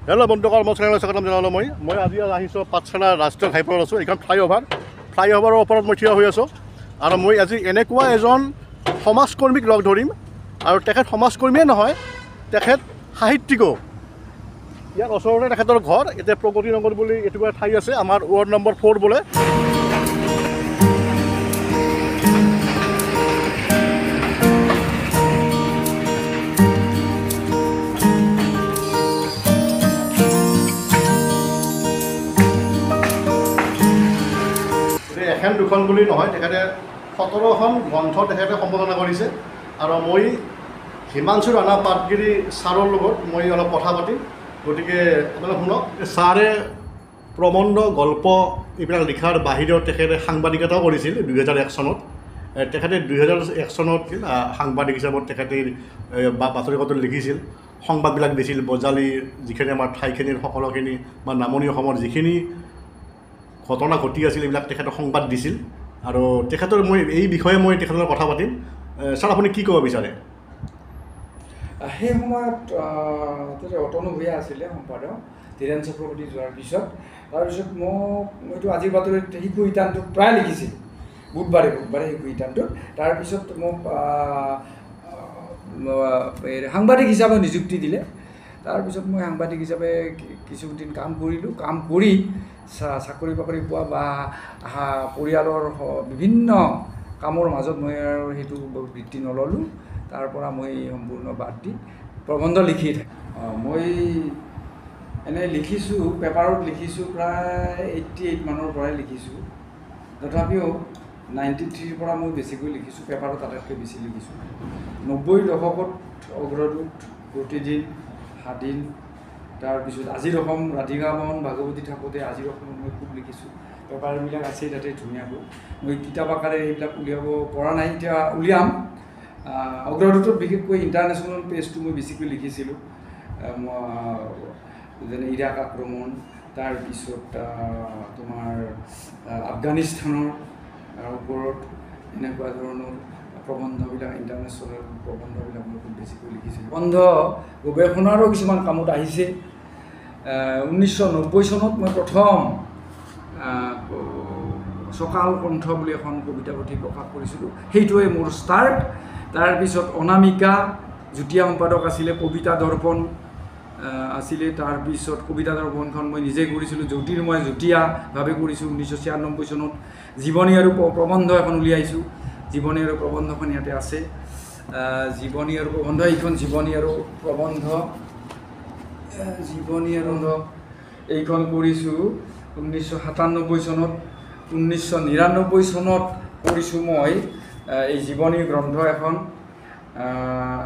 Hello' বন্ধুসকল, মই চেনেললৈ স্বাগতম জনালোঁ। মই আজি আহিছোঁ পাঠশালা ৰাষ্ট্ৰীয় ঘাইপথত আছোঁ। এইখন ফ্লাইঅভাৰৰ ওপৰত মই থিয় হৈ আছোঁ আৰু মই আজি এনেকুৱা এজন সমাজকৰ্মীক লগ ধৰিম আৰু তেখেত সমাজকৰ্মীয়ে নহয়, তেখেত সাহিত্যিকো। ইয়াৰ ওচৰতে তেখেতৰ ঘৰ। এতিয়া প্ৰগতি নগৰ বুলি এটুকুৰা ঠাই আছে, আমাৰ ৱাৰ্ড নম্বৰ 4 বোলে। এখন দুখন বুলি নহয়, তেখেতে 17খন গ্ৰন্থ তেখেতে সম্পাদনা কৰিছে। আৰু মই হিমাংশু ৰাণা পাটগিৰি ছাৰৰ লগত মই অলপ কথা পাতিম। গতিকে আপোনালোকে শুনক। ছাৰে প্ৰবন্ধ, গল্প এইবিলাক লিখাৰ বাহিৰেও তেখেতে সাংবাদিকতাও কৰিছিল 2001 চনত। তেখেতে 2001 চনত সাংবাদিক হিচাপত তেখেতে বাতৰিকাকতত লিখিছিল, সংবাদবিলাক দিছিল। বজালীৰ যিখিনি আমাৰ ঠাইখিনিৰ সকলোখিনি বা নামনি অসমৰ যিখিনি ঘটনা ঘটি আছিল এইবিলাক তেখেতে সংবাদ দিছিল। আৰু তেখেতৰ এই বিষয়ে মই তেখেতৰ কথা পাতিম। ছাৰ, আপুনি কি ক'ব বিচাৰে? সেই সময়ত অতনু ভূঞা আছিলে সম্পাদক, ধীৰেন চক্ৰৱৰ্তী যোৱাৰ পিছত। তাৰপিছত মইতো আজিৰ বাতৰিত শিশু শিতানটোত প্ৰায় লিখিছিলোঁ, বুধবাৰে শিশু শিতানটোত। তাৰপিছত মোক সাংবাদিক হিচাপে নিযুক্তি দিলে। তাৰপিছত মই সাংবাদিক হিচাপে কিছুদিন কাম কৰিলোঁ। কাম কৰি চাকৰি বাকৰি পোৱা বা পৰিয়ালৰ বিভিন্ন কামৰ মাজত মই আৰু সেইটো বৃত্তি নল'লোঁ। তাৰ পৰা মই সম্পূৰ্ণ বাদ দি প্ৰবন্ধ লিখি থাকোঁ। মই এনেই লিখিছোঁ, পেপাৰত লিখিছোঁ প্ৰায় 88 মানৰ পৰাই লিখিছোঁ। তথাপিও 93ৰ পৰা মই বেছিকৈ লিখিছোঁ, পেপাৰত আটাইতকৈ বেছি লিখিছোঁ। 90ৰ দশকত অগ্ৰদূত, প্ৰতিদিন, স্বাধীন, তাৰপিছত আজিৰ অসম, ৰাধিকা মোহন ভাগৱতী থাকোঁতে আজিৰ অসমত মই খুব লিখিছোঁ। পেপাৰবিলাক আছে তাতে ধুনীয়াকৈ। মই কিতাপ আকাৰে এইবিলাক উলিয়াব পৰা নাই, এতিয়া উলিয়াম। অগ্ৰদূতত বিশেষকৈ ইণ্টাৰনেশ্যনেল পেজটো মই বেছিকৈ লিখিছিলোঁ, যেনে ইৰাক আক্ৰমণ, তাৰপিছত তোমাৰ আফগানিস্তানৰ ওপৰত এনেকুৱা ধৰণৰ প্ৰবন্ধবিলাক, ইণ্টাৰনেশ্যনেল প্ৰবন্ধবিলাক মই খুব বেছিকৈ লিখিছিলোঁ। প্ৰবন্ধ গৱেষণাৰো কিছুমান কামত আহিছে। 1990 চনত মই প্ৰথম চকাল কণ্ঠ বুলি এখন কবিতা পুথি প্ৰকাশ কৰিছিলোঁ, সেইটোৱে মোৰ ষ্টাৰ্ট। তাৰপিছত অনামিকা যুটীয়া সম্পাদক আছিলে, কবিতা দৰ্পণ আছিলে। তাৰপিছত কবিতা দৰ্পণখন মই নিজে কৰিছিলোঁ, জ্যোতিৰ্ময় যুটীয়াভাৱে কৰিছোঁ 1996 চনত। জীৱনী আৰু প্ৰবন্ধ এখন উলিয়াইছোঁ, জীৱনী আৰু প্ৰবন্ধখন ইয়াতে আছে। জীৱনী আৰু প্ৰবন্ধ, এইখন জীৱনী আৰু প্ৰবন্ধ, এইখন কৰিছোঁ 1997 চনত। 1999 চনত কৰিছোঁ মই এই জীৱনী গ্ৰন্থ এখন।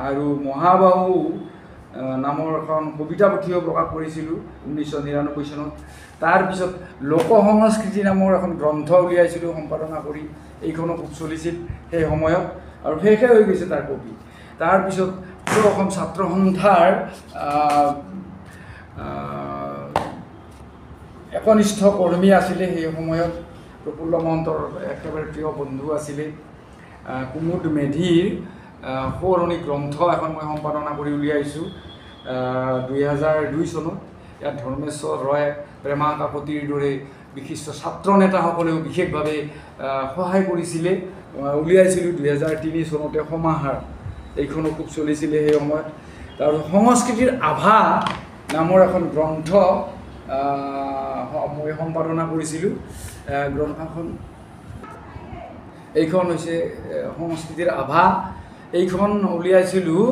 আৰু মহাবাহু নামৰ এখন কবিতা পুথিও প্ৰকাশ কৰিছিলোঁ 1999 চনত। তাৰপিছত লোক সংস্কৃতি নামৰ এখন গ্ৰন্থ উলিয়াইছিলোঁ সম্পাদনা কৰি, এইখনো খুব চলিছিল সেই সময়ত আৰু শেষে হৈ গৈছে তাৰ কপি। তাৰপিছত অসম ছাত্ৰ সন্থাৰ একনিষ্ঠ কৰ্মী আছিলে সেই সময়ত, প্ৰফুল্ল মহন্তৰ একেবাৰে প্ৰিয় বন্ধু আছিলে। কুমুদ মেধিৰ সোঁৱৰণী গ্ৰন্থ এখন মই সম্পাদনা কৰি উলিয়াইছোঁ 2002 চনত। ইয়াত ধৰ্মেশ্বৰ ৰয়, প্ৰেমা কাকতিৰ দৰে বিশিষ্ট ছাত্ৰ নেতাসকলেও বিশেষভাৱে সহায় কৰিছিলে। উলিয়াইছিলোঁ 2003 চনতে সমাহাৰ, এইখনো খুব চলিছিলে সেই সময়ত। আৰু সংস্কৃতিৰ আভা নামৰ এখন গ্ৰন্থ মই সম্পাদনা কৰিছিলোঁ। গ্ৰন্থখন এইখন হৈছে সংস্কৃতিৰ আভা। এইখন উলিয়াইছিলোঁ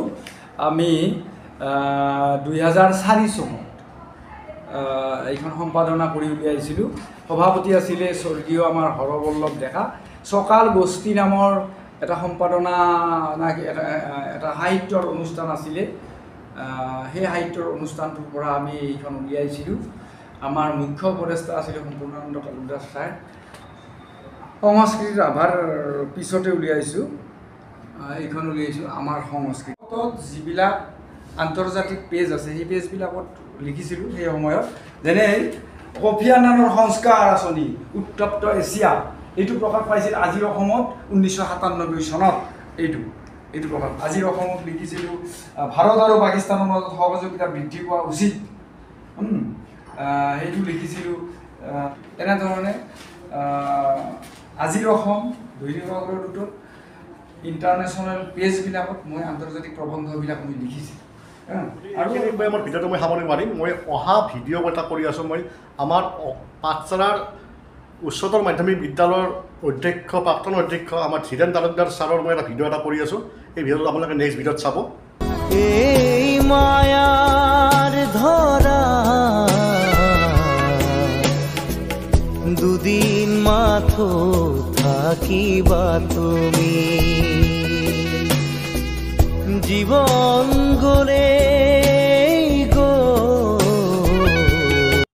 আমি 2004 চনত। এইখন সম্পাদনা কৰি উলিয়াইছিলোঁ। সভাপতি আছিলে স্বৰ্গীয় আমাৰ হৰবল্লভ ডেকা। চকাল গোষ্ঠী নামৰ এটা সম্পাদনা এটা সাহিত্যৰ অনুষ্ঠান আছিলে, সেই সাহিত্যৰ অনুষ্ঠানটোৰ পৰা আমি এইখন উলিয়াইছিলোঁ। আমাৰ মুখ্য উপদেষ্টা আছিলে সম্পূৰ্ণানন্দ তালুকদাৰ ছাৰ। সংস্কৃতিৰ আভাৰ পিছতে উলিয়াইছোঁ, এইখন উলিয়াইছোঁ আমাৰ সংস্কৃতিত যিবিলাক আন্তৰ্জাতিক পেজ আছে সেই পেজবিলাকত লিখিছিলোঁ সেই সময়ত। যেনে কফি আনানৰ সংস্কাৰ আঁচনি, উত্তপ্ত এছিয়া, এইটো প্ৰকাশ পাইছিল আজিৰ অসমত 1997 চনত। এইটো প্ৰকাশ আজিৰ অসমত লিখিছিলোঁ। ভাৰত আৰু পাকিস্তানৰ মাজত সহযোগিতা বৃদ্ধি পোৱা উচিত, সেইটো লিখিছিলোঁ এনেধৰণে আজিৰ অসম, দৈনিক অগ্ৰদূতত, ইণ্টাৰনেশ্যনেল পেজবিলাকত মই আন্তৰ্জাতিক প্ৰবন্ধবিলাক মই লিখিছিলোঁ। আৰু মোৰ ভিডিঅ'টো মই সামৰি মাৰিম। মই অহা ভিডিঅ' এটা কৰি আছোঁ। মই আমাৰ পাঠশালাৰ উচ্চতৰ মাধ্যমিক বিদ্যালয়ৰ অধ্যক্ষ, প্ৰাক্তন অধ্যক্ষ আমাৰ ধীৰেন তালুকদাৰ ছাৰৰ মই এটা ভিডিঅ' এটা কৰি আছোঁ। এই ভিডিঅ'টো আপোনালোকে নেক্সট ভিডিঅ'ত চাব। এই মায়াৰ ধৰা দুদিন মাথো থাকিবা তুমি, জীৱন গলে